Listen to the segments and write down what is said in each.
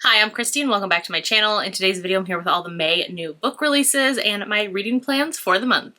Hi, I'm Christine. Welcome back to my channel. In today's video, I'm here with all the May new book releases and my reading plans for the month.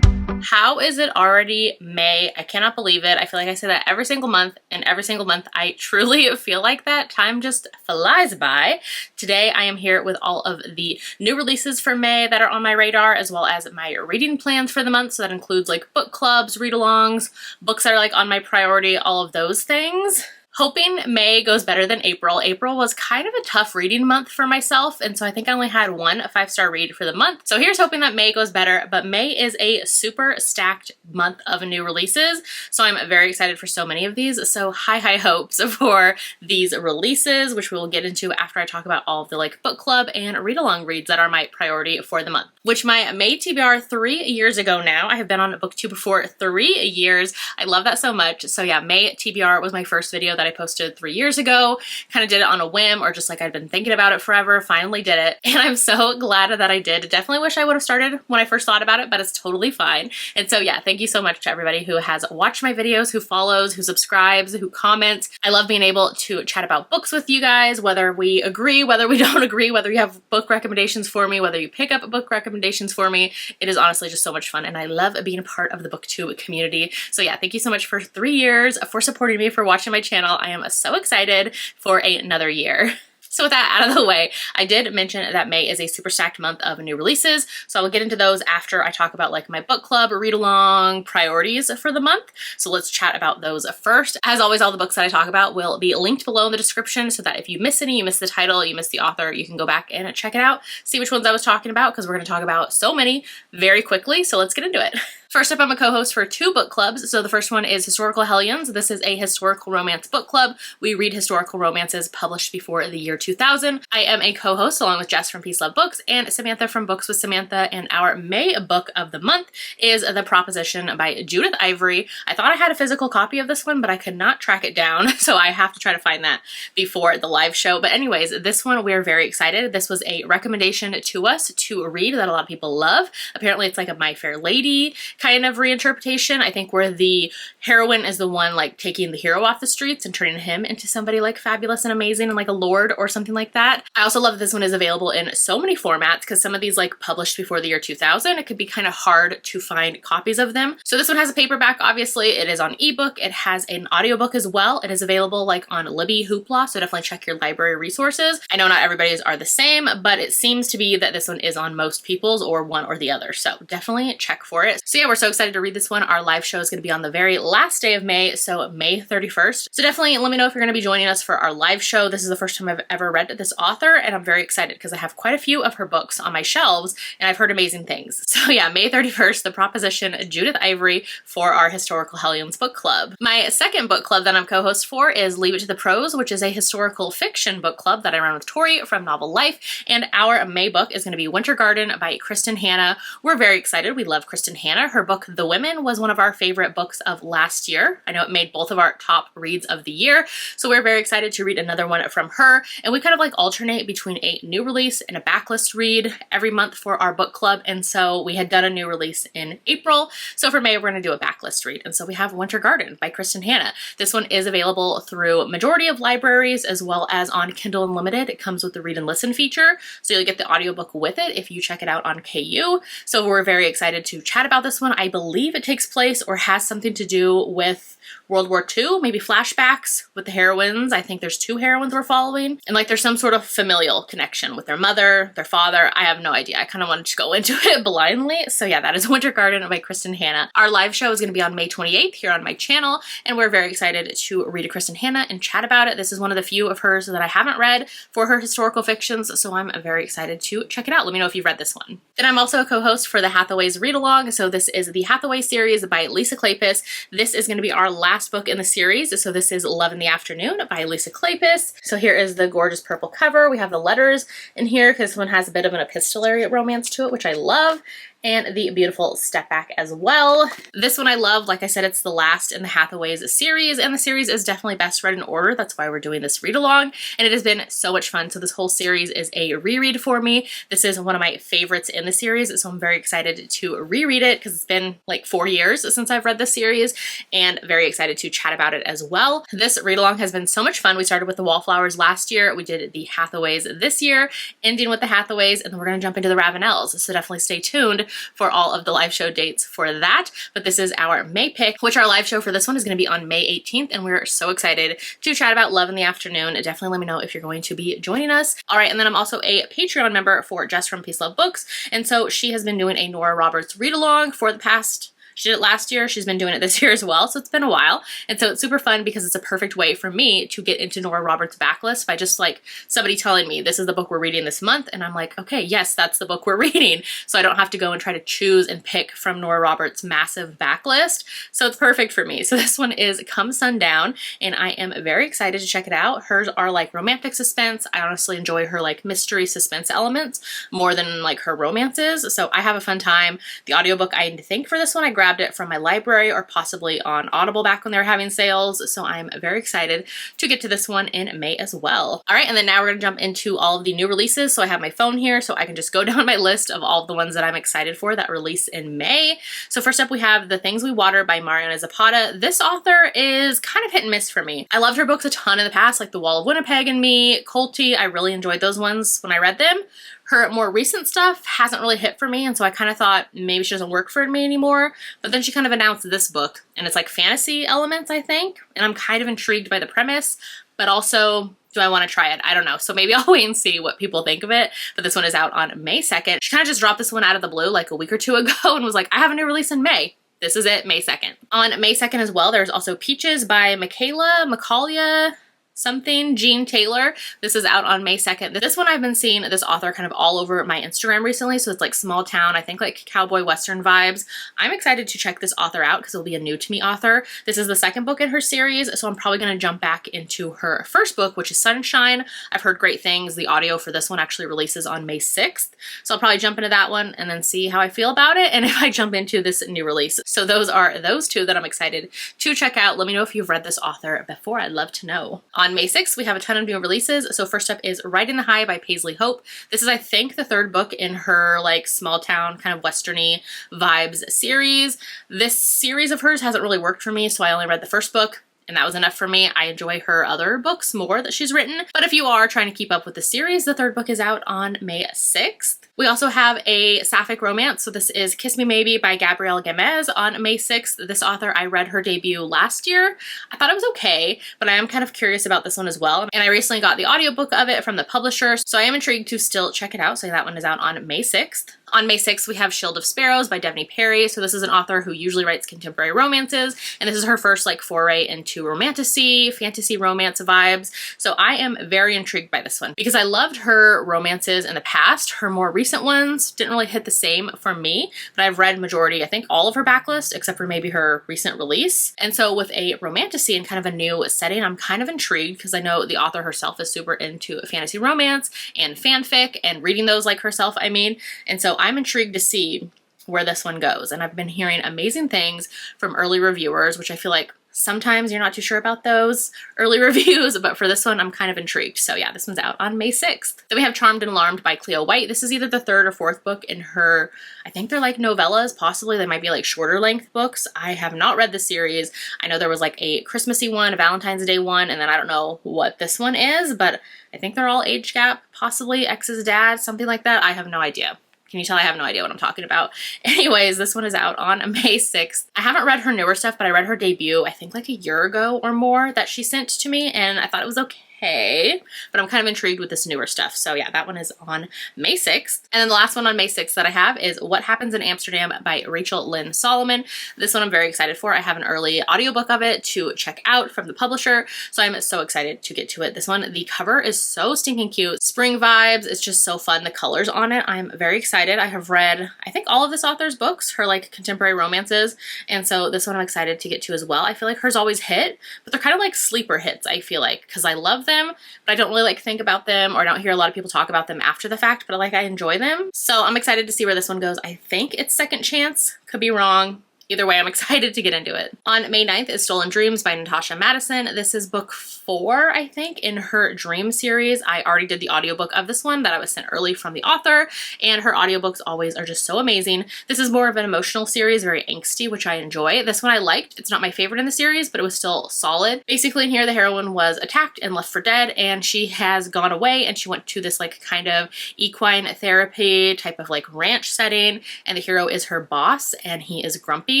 How is it already May? I cannot believe it. I feel like I say that every single month, and every single month I truly feel like that. Time just flies by. Today I am here with all of the new releases for May that are on my radar, as well as my reading plans for the month. So that includes like book clubs, read-alongs, books that are like on my priority, all of those things. Hoping May goes better than April. April was kind of a tough reading month for myself, and so I think I only had one 5-star read for the month. So here's hoping that May goes better, but May is a super stacked month of new releases, so I'm very excited for so many of these. So high hopes for these releases, which we will get into after I talk about all of the like book club and read-along reads that are my priority for the month. Which my May TBR 3 years ago now. I have been on BookTube for 3 years. I love that so much. So yeah, May TBR was my first video that I posted 3 years ago. Kind of did it on a whim, or just like I'd been thinking about it forever. Finally did it, and I'm so glad that I did. Definitely wish I would have started when I first thought about it, but it's totally fine. And so yeah, thank you so much to everybody who has watched my videos, who follows, who subscribes, who comments. I love being able to chat about books with you guys, whether we agree, whether we don't agree, whether you have book recommendations for me, whether you pick up book recommendations for me. It is honestly just so much fun, and I love being a part of the BookTube community. So yeah, thank you so much for 3 years, for supporting me, for watching my channel. I am so excited for another year. So with that out of the way, I did mention that May is a super stacked month of new releases, so I will get into those after I talk about like my book club or read-along priorities for the month. So let's chat about those first. As always, all the books that I talk about will be linked below in the description, so that if you miss any, you miss the title, you miss the author, you can go back and check it out, see which ones I was talking about, because we're going to talk about so many very quickly. So let's get into it. First up, I'm a co-host for 2 book clubs. So the first one is Historical Hellions. This is a historical romance book club. We read historical romances published before the year 2000. I am a co-host along with Jess from Peace Love Books and Samantha from Books with Samantha, and our May book of the month is The Proposition by Judith Ivory. I thought I had a physical copy of this one, but I could not track it down, so I have to try to find that before the live show. But anyways, this one we're very excited. This was a recommendation to us to read that a lot of people love. Apparently it's like a My Fair Lady kind of reinterpretation, I think, where the heroine is the one like taking the hero off the streets and turning him into somebody like fabulous and amazing and like a lord or something like that. I also love that this one is available in so many formats, because some of these like published before the year 2000, it could be kind of hard to find copies of them. So this one has a paperback, obviously. It is on ebook. It has an audiobook as well. It is available like on Libby, Hoopla, so definitely check your library resources. I know not everybody's are the same, but it seems to be that this one is on most people's, or one or the other, so definitely check for it. So yeah, we're so excited to read this one. Our live show is going to be on the very last day of May, so May 31st. So definitely let me know if you're going to be joining us for our live show. This is the first time I've ever read this author, and I'm very excited because I have quite a few of her books on my shelves, and I've heard amazing things. So yeah, May 31st, The Proposition, Judith Ivory, for our Historical Hellions book club. My second book club that I'm co-host for is Leave It to the Pros, which is a historical fiction book club that I run with Tori from Novel Life, and our May book is going to be Winter Garden by Kristen Hanna. We're very excited. We love Kristen Hanna. Her book, The Women, was one of our favorite books of last year. I know it made both of our top reads of the year, so we're very excited to read another one from her, and we kind of like alternate between a new release and a backlist read every month for our book club. And so we had done a new release in April, so for May we're going to do a backlist read, and so we have Winter Garden by Kristen Hanna. This one is available through majority of libraries as well as on Kindle Unlimited. It comes with the read and listen feature, so you'll get the audiobook with it if you check it out on KU. So we're very excited to chat about this one. I believe it takes place or has something to do with World War II, maybe flashbacks with the heroines. I think there's 2 heroines we're following, and like there's some sort of familial connection with their mother, their father. I have no idea. I kind of wanted to go into it blindly. So yeah, that is Winter Garden by Kristen Hanna. Our live show is going to be on May 28th here on my channel, and we're very excited to read a Kristen Hanna and chat about it. This is one of the few of hers that I haven't read for her historical fictions, so I'm very excited to check it out. Let me know if you've read this one. Then I'm also a co-host for the Hathaway's read-along. So this is the Hathaway series by Lisa Kleypas. This is going to be our last book in the series. So this is Love in the Afternoon by Lisa Kleypas. So here is the gorgeous purple cover. We have the letters in here because this one has a bit of an epistolary romance to it, which I love. and the beautiful Step Back as well. This one I love. Like I said, it's the last in the Hathaways series, and the series is definitely best read in order. That's why we're doing this read along, and it has been so much fun. So this whole series is a reread for me. This is one of my favorites in the series, so I'm very excited to reread it because it's been like 4 years since I've read this series, and very excited to chat about it as well. This read along has been so much fun. We started with the Wallflowers last year. We did the Hathaways this year, ending with the Hathaways, and then we're going to jump into the Ravenels. So definitely stay tuned for all of the live show dates for that. But this is our May pick, which our live show for this one is going to be on May 18th, and we're so excited to chat about love in the afternoon. Definitely let me know if you're going to be joining us. All right, and then I'm also a Patreon member for Jess from Peace Love Books, and so she has been doing a Nora Roberts read along for the past. She did it last year, she's been doing it this year as well, so it's been a while. And so it's super fun because it's a perfect way for me to get into Nora Roberts' backlist by just like somebody telling me this is the book we're reading this month, and I'm like, okay, yes, that's the book we're reading. So I don't have to go and try to choose and pick from Nora Roberts' massive backlist. So it's perfect for me. So this one is Come Sundown, and I am very excited to check it out. Hers are like romantic suspense. I honestly enjoy her like mystery suspense elements more than like her romances. So I have a fun time. The audiobook I think for this one, I grabbed it from my library or possibly on Audible back when they were having sales. So I'm very excited to get to this one in May as well. All right, and then now we're gonna jump into all of the new releases. So I have my phone here so I can just go down my list of all of the ones that I'm excited for that release in May. So first up we have The Things We Water by Mariana Zapata. This author is kind of hit and miss for me. I loved her books a ton in the past, like The Wall of Winnipeg and Me, Colty. I really enjoyed those ones when I read them. Her more recent stuff hasn't really hit for me, and so I kind of thought maybe she doesn't work for me anymore. But then she kind of announced this book, and it's like fantasy elements, I think, and I'm kind of intrigued by the premise, but also, do I want to try it? I don't know. So maybe I'll wait and see what people think of it. But this one is out on May 2nd. She kind of just dropped this one out of the blue like a week or two ago and was like, I have a new release in May. This is it, May 2nd. On May 2nd as well, there's also Peaches by Macaulay something, Jean Taylor. This is out on May 2nd. This one I've been seeing this author kind of all over my Instagram recently, so it's like small town, I think like cowboy western vibes. I'm excited to check this author out because it'll be a new to me author. This is the second book in her series, so I'm probably going to jump back into her first book, which is Sunshine. I've heard great things. The audio for this one actually releases on May 6th, so I'll probably jump into that one and then see how I feel about it and if I jump into this new release. So those are those two that I'm excited to check out. Let me know if you've read this author before. I'd love to know. On May 6th, we have a ton of new releases. So first up is Riding the High by Paisley Hope. This is, I think, the third book in her like small town kind of westerny vibes series. This series of hers hasn't really worked for me, so I only read the first book, and that was enough for me. I enjoy her other books more that she's written. But if you are trying to keep up with the series, the third book is out on May 6th. We also have a Sapphic romance. So this is Kiss Me Maybe by Gabrielle Gamez on May 6th. This author, I read her debut last year. I thought it was okay, but I am kind of curious about this one as well. And I recently got the audiobook of it from the publisher, so I am intrigued to still check it out. So that one is out on May 6th. On May 6th, we have Shield of Sparrows by Devney Perry. So this is an author who usually writes contemporary romances, and this is her first like foray into romantasy, fantasy romance vibes. So I am very intrigued by this one because I loved her romances in the past. Her more recent ones didn't really hit the same for me, but I've read majority, I think all of her backlist, except for maybe her recent release. And so with a romantasy and kind of a new setting, I'm kind of intrigued because I know the author herself is super into fantasy romance and fanfic and reading those like herself, I mean. And so I'm intrigued to see where this one goes. And I've been hearing amazing things from early reviewers, which I feel like sometimes you're not too sure about those early reviews, but for this one, I'm kind of intrigued. So yeah, this one's out on May 6th. Then we have Charmed and Alarmed by Cleo White. This is either the third or fourth book in her, I think they're like novellas, possibly they might be like shorter length books. I have not read the series. I know there was like a Christmassy one, a Valentine's Day one, and then I don't know what this one is, but I think they're all age gap, possibly ex's dad, something like that. I have no idea. Can you tell I have no idea what I'm talking about? Anyways, this one is out on May 6th. I haven't read her newer stuff, but I read her debut, I think like a year ago or more that she sent to me, and I thought it was okay, but I'm kind of intrigued with this newer stuff. So yeah, that one is on May 6th. And then the last one on May 6th that I have is What Happens in Amsterdam by Rachel Lynn Solomon. This one I'm very excited for. I have an early audiobook of it to check out from the publisher, so I'm so excited to get to it. This one, the cover is so stinking cute. Spring vibes, it's just so fun. The colors on it, I'm very excited. I have read, I think, all of this author's books, her like contemporary romances, and so this one I'm excited to get to as well. I feel like hers always hit, but they're kind of like sleeper hits, I feel like, because I love them, but I don't really like think about them, or I don't hear a lot of people talk about them after the fact, but I enjoy them. So I'm excited to see where this one goes. I think it's Second Chance, could be wrong. Either way, I'm excited to get into it. On May 9th is Stolen Dreams by Natasha Madison. This is book 4, I think, in her Dream series. I already did the audiobook of this one that I was sent early from the author, and her audiobooks always are just so amazing. This is more of an emotional series, very angsty, which I enjoy. This one I liked. It's not my favorite in the series, but it was still solid. Basically, in here, the heroine was attacked and left for dead, and she has gone away, and she went to this like kind of equine therapy type of like ranch setting, and the hero is her boss, and he is grumpy.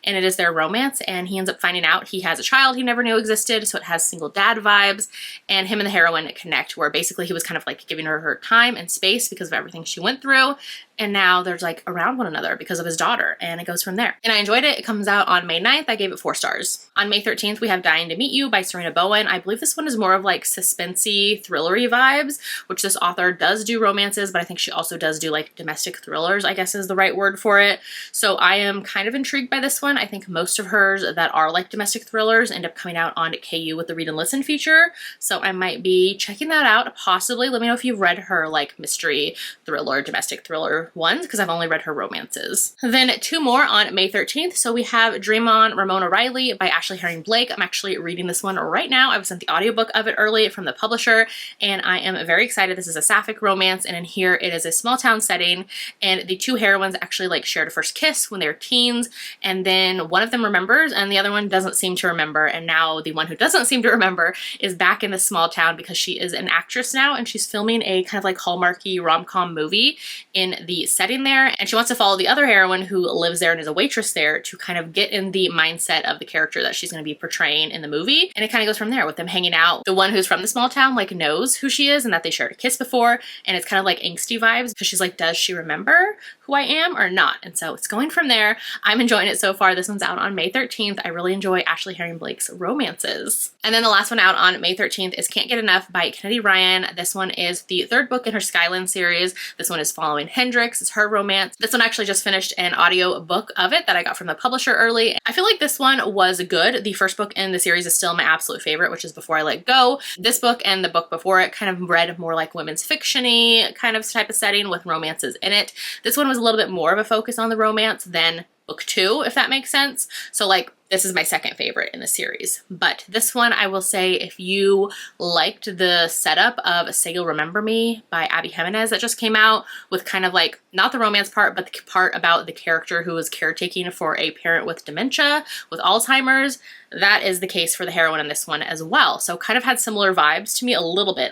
And it is their romance, and he ends up finding out he has a child he never knew existed, so it has single dad vibes, and him and the heroine connect, where basically he was kind of like giving her time and space because of everything she went through, and now they're like around one another because of his daughter, and it goes from there. And I enjoyed it. It comes out on May 9th. I gave it 4 stars. On May 13th, we have Dying to Meet You by Serena Bowen. I believe this one is more of like suspensey, thrillery vibes, which this author does do romances, but I think she also does do like domestic thrillers, I guess is the right word for it. So I am kind of intrigued by this one. I think most of hers that are like domestic thrillers end up coming out on KU with the Read and Listen feature. So I might be checking that out, possibly. Let me know if you've read her like mystery thriller, domestic thriller ones, because I've only read her romances. Then 2 more on May 13th. So we have Dream On, Ramona Riley by Ashley Herring Blake. I'm actually reading this one right now. I was sent the audiobook of it early from the publisher, and I am very excited. This is a Sapphic romance, and in here it is a small town setting, and the 2 heroines actually like shared a first kiss when they were teens, and then one of them remembers and the other one doesn't seem to remember, and now the one who doesn't seem to remember is back in this small town because she is an actress now, and she's filming a kind of like Hallmarky rom-com movie in the setting there, and she wants to follow the other heroine who lives there and is a waitress there to kind of get in the mindset of the character that she's going to be portraying in the movie. And it kind of goes from there with them hanging out. The one who's from the small town like knows who she is and that they shared a kiss before, and it's kind of like angsty vibes because she's like, does she remember who I am or not? And so it's going from there. I'm enjoying it so far. This one's out on May 13th. I really enjoy Ashley Herring Blake's romances. And then the last one out on May 13th is Can't Get Enough by Kennedy Ryan. This one is the 3rd book in her Skyland series. This one is following Hendrix. It's her romance. This one actually just finished an audio book of it that I got from the publisher early. I feel like this one was good. The first book in the series is still my absolute favorite, which is Before I Let Go. This book and the book before it kind of read more like women's fiction-y kind of type of setting with romances in it. This one was a little bit more of a focus on the romance than book 2, if that makes sense. So like, this is my second favorite in the series. But this one, I will say, if you liked the setup of Say You'll Remember Me by Abby Jimenez that just came out with kind of like, not the romance part, but the part about the character who was caretaking for a parent with dementia, with Alzheimer's, that is the case for the heroine in this one as well. So kind of had similar vibes to me a little bit,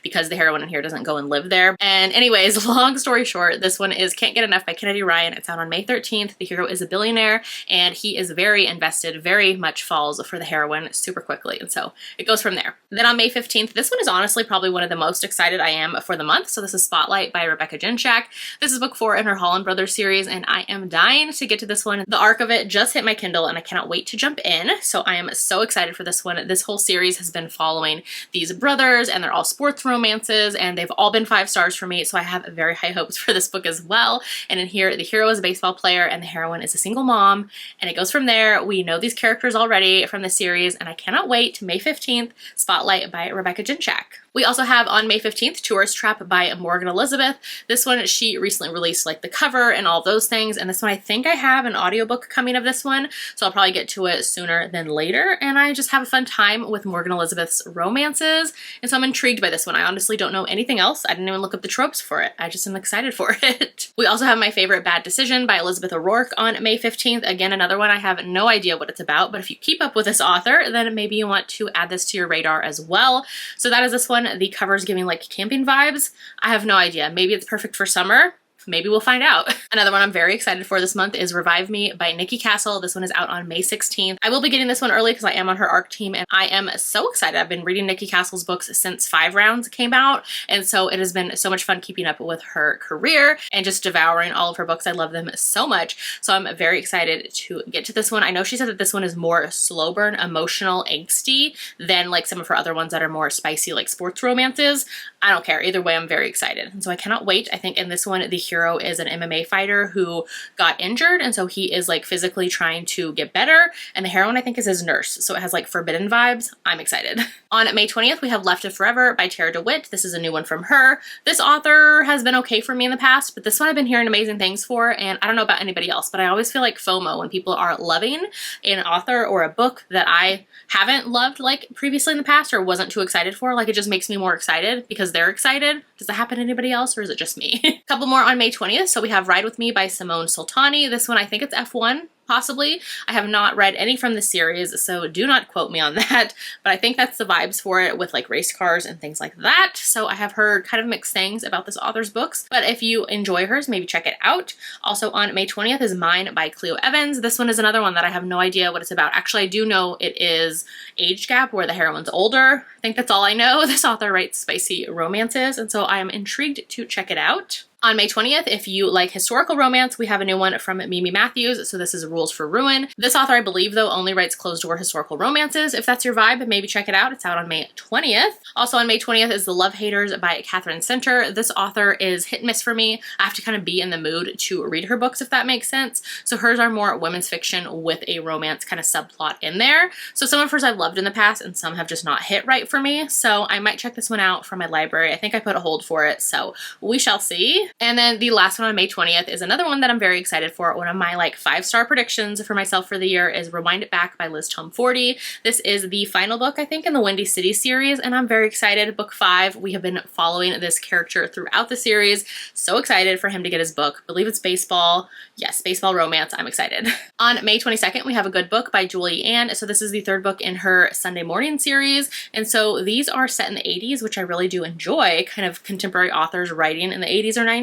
because the heroine in here doesn't go and live there. And anyways, long story short, this one is Can't Get Enough by Kennedy Ryan. It's out on May 13th. The hero is a billionaire, and he is very invested, very much falls for the heroine super quickly. And so it goes from there. Then on May 15th, this one is honestly probably one of the most excited I am for the month. So this is Spotlight by Rebecca Jinchak. This is book 4 in her Holland Brothers series, and I am dying to get to this one. The arc of it just hit my Kindle, and I cannot wait to jump in. So I am so excited for this one. This whole series has been following these brothers, and they're all sports romances, and they've all been 5 stars for me. So I have very high hopes for this book as well. And in here, the hero is a baseball player, and the heroine is a single mom, and it goes from there. We know these characters already from the series, and I cannot wait to May 15th, Spotlight by Rebecca Jinchak. We also have on May 15th, Tourist Trap by Morgan Elizabeth. This one, she recently released like the cover and all those things. And this one, I think I have an audiobook coming of this one. So I'll probably get to it sooner than later. And I just have a fun time with Morgan Elizabeth's romances. And so I'm intrigued by this one. I honestly don't know anything else. I didn't even look up the tropes for it. I just am excited for it. We also have My Favorite Bad Decision by Elizabeth O'Rourke on May 15th. Again, another one I have no idea what it's about, but if you keep up with this author, then maybe you want to add this to your radar as well. So that is this one. The cover is giving like camping vibes. I have no idea. Maybe it's perfect for summer. Maybe we'll find out. Another one I'm very excited for this month is Revive Me by Nikki Castle. This one is out on May 16th. I will be getting this one early because I am on her ARC team, and I am so excited. I've been reading Nikki Castle's books since 5 Rounds came out, and so it has been so much fun keeping up with her career and just devouring all of her books. I love them so much, so I'm very excited to get to this one. I know she said that this one is more slow burn, emotional, angsty than like some of her other ones that are more spicy like sports romances. I don't care. Either way, I'm very excited, and so I cannot wait. I think in this one, the hero is an MMA fighter who got injured, and so he is like physically trying to get better, and the heroine I think is his nurse, so it has like forbidden vibes. I'm excited. On May 20th, we have Left of Forever by Tara DeWitt. This is a new one from her. This author has been okay for me in the past, but this one I've been hearing amazing things for, and I don't know about anybody else, but I always feel like FOMO when people are loving an author or a book that I haven't loved like previously in the past or wasn't too excited for. Like, it just makes me more excited because they're excited. Does that happen to anybody else, or is it just me? A couple more on May 20th. So we have Ride With Me by Simone Sultani. This one, I think it's F1. Possibly. I have not read any from the series, so do not quote me on that, but I think that's the vibes for it with like race cars and things like that. So I have heard kind of mixed things about this author's books, but if you enjoy hers, maybe check it out. Also on May 20th is Mine by Cleo Evans. This one is another one that I have no idea what it's about. Actually, I do know it is age gap where the heroine's older. I think that's all I know. This author writes spicy romances, and so I am intrigued to check it out. On May 20th, if you like historical romance, we have a new one from Mimi Matthews. So this is Rules for Ruin. This author, I believe, though, only writes closed-door historical romances. If that's your vibe, maybe check it out. It's out on May 20th. Also on May 20th is The Love Haters by Catherine Center. This author is hit and miss for me. I have to kind of be in the mood to read her books, if that makes sense. So hers are more women's fiction with a romance kind of subplot in there. So some of hers I've loved in the past and some have just not hit right for me. So I might check this one out from my library. I think I put a hold for it, so we shall see. And then the last one on May 20th is another one that I'm very excited for. One of my like 5-star predictions for myself for the year is Rewind It Back by Liz Tom-Forty. This is the final book, I think, in the Windy City series, and I'm very excited. Book 5, we have been following this character throughout the series. So excited for him to get his book. I believe it's baseball. Yes, baseball romance. I'm excited. On May 22nd, we have A Good Book by Julie Ann. So this is the 3rd book in her Sunday Morning series. And so these are set in the 80s, which I really do enjoy, kind of contemporary authors writing in the 80s or 90s.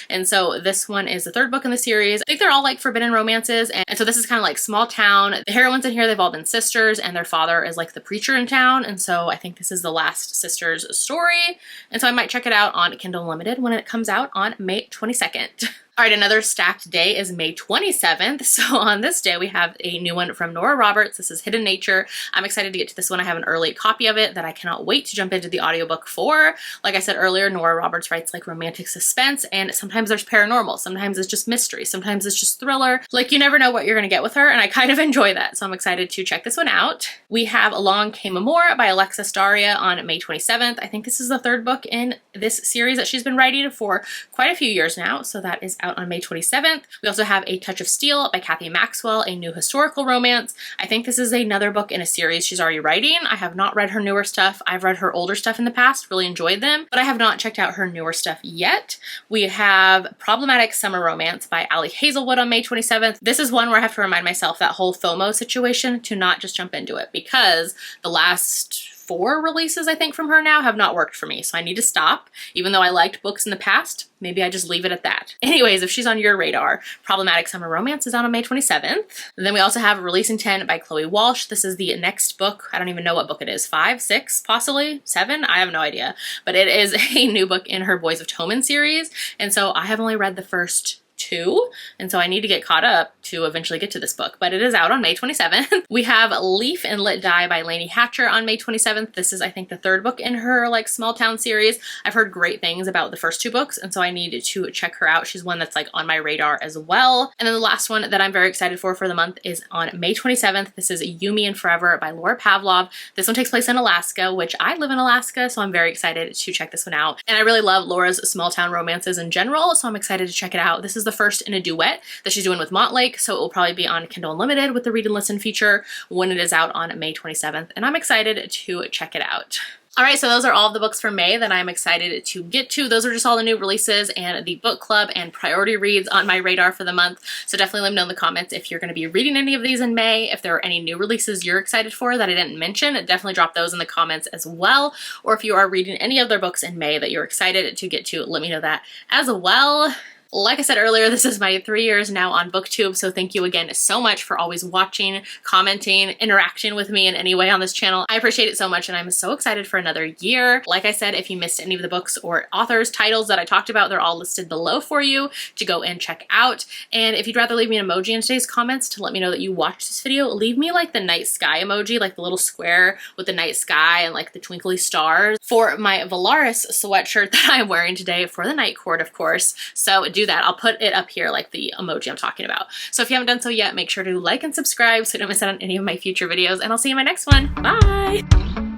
And so this one is the 3rd book in the series. I think they're all like forbidden romances. And so this is kind of like small town. The heroines in here, they've all been sisters, and their father is like the preacher in town. And so I think this is the last sister's story. And so I might check it out on Kindle Unlimited when it comes out on May 22nd. All right, another stacked day is May 27th. So on this day, we have a new one from Nora Roberts. This is Hidden Nature. I'm excited to get to this one. I have an early copy of it that I cannot wait to jump into the audiobook for. Like I said earlier, Nora Roberts writes like romantic suspense, and sometimes there's paranormal. Sometimes it's just mystery. Sometimes it's just thriller. Like, you never know what you're gonna get with her, and I kind of enjoy that. So I'm excited to check this one out. We have Along Came a More by Alexis Daria on May 27th. I think this is the 3rd book in this series that she's been writing for quite a few years now. So that is out on May 27th. We also have A Touch of Steel by Kathy Maxwell, a new historical romance. I think this is another book in a series she's already writing. I have not read her newer stuff. I've read her older stuff in the past, really enjoyed them, but I have not checked out her newer stuff yet. We have Problematic Summer Romance by Ali Hazelwood on May 27th. This is one where I have to remind myself that whole FOMO situation to not just jump into it, because the last 4 releases, I think, from her now have not worked for me. So I need to stop. Even though I liked books in the past, maybe I just leave it at that. Anyways, if she's on your radar, Problematic Summer Romance is out on May 27th. And then we also have Release Intent by Chloe Walsh. This is the next book. I don't even know what book it is. 5, 6, possibly 7? I have no idea. But it is a new book in her Boys of Toman series. And so I have only read the first 2, and so I need to get caught up to eventually get to this book, but it is out on May 27th. We have Leaf and Let Die by Lainey Hatcher on May 27th. This is, I think, the 3rd book in her like small town series. I've heard great things about the first 2 books, and so I need to check her out. She's one that's like on my radar as well. And then the last one that I'm very excited for the month is on May 27th. This is You, Me, and Forever by Laura Pavlov. This one takes place in Alaska, which I live in Alaska, so I'm very excited to check this one out. And I really love Laura's small town romances in general, so I'm excited to check it out. This is the first in a duet that she's doing with Montlake, so it will probably be on Kindle Unlimited with the read and listen feature when it is out on May 27th, and I'm excited to check it out. All right, so those are all of the books for May that I'm excited to get to. Those are just all the new releases and the book club and priority reads on my radar for the month. So definitely let me know in the comments if you're going to be reading any of these in May. If there are any new releases you're excited for that I didn't mention, definitely drop those in the comments as well. Or if you are reading any other books in May that you're excited to get to, let me know that as well. Like I said earlier, this is my 3 years now on BookTube, so thank you again so much for always watching, commenting, interacting with me in any way on this channel. I appreciate it so much, and I'm so excited for another year. Like I said, if you missed any of the books or authors' titles that I talked about, they're all listed below for you to go and check out. And if you'd rather leave me an emoji in today's comments to let me know that you watched this video, leave me like the night sky emoji, like the little square with the night sky and like the twinkly stars for my Valaris sweatshirt that I'm wearing today for the night court, of course. So do do that. I'll put it up here like the emoji I'm talking about. So if you haven't done so yet, make sure to like and subscribe so you don't miss out on any of my future videos, and I'll see you in my next one. Bye!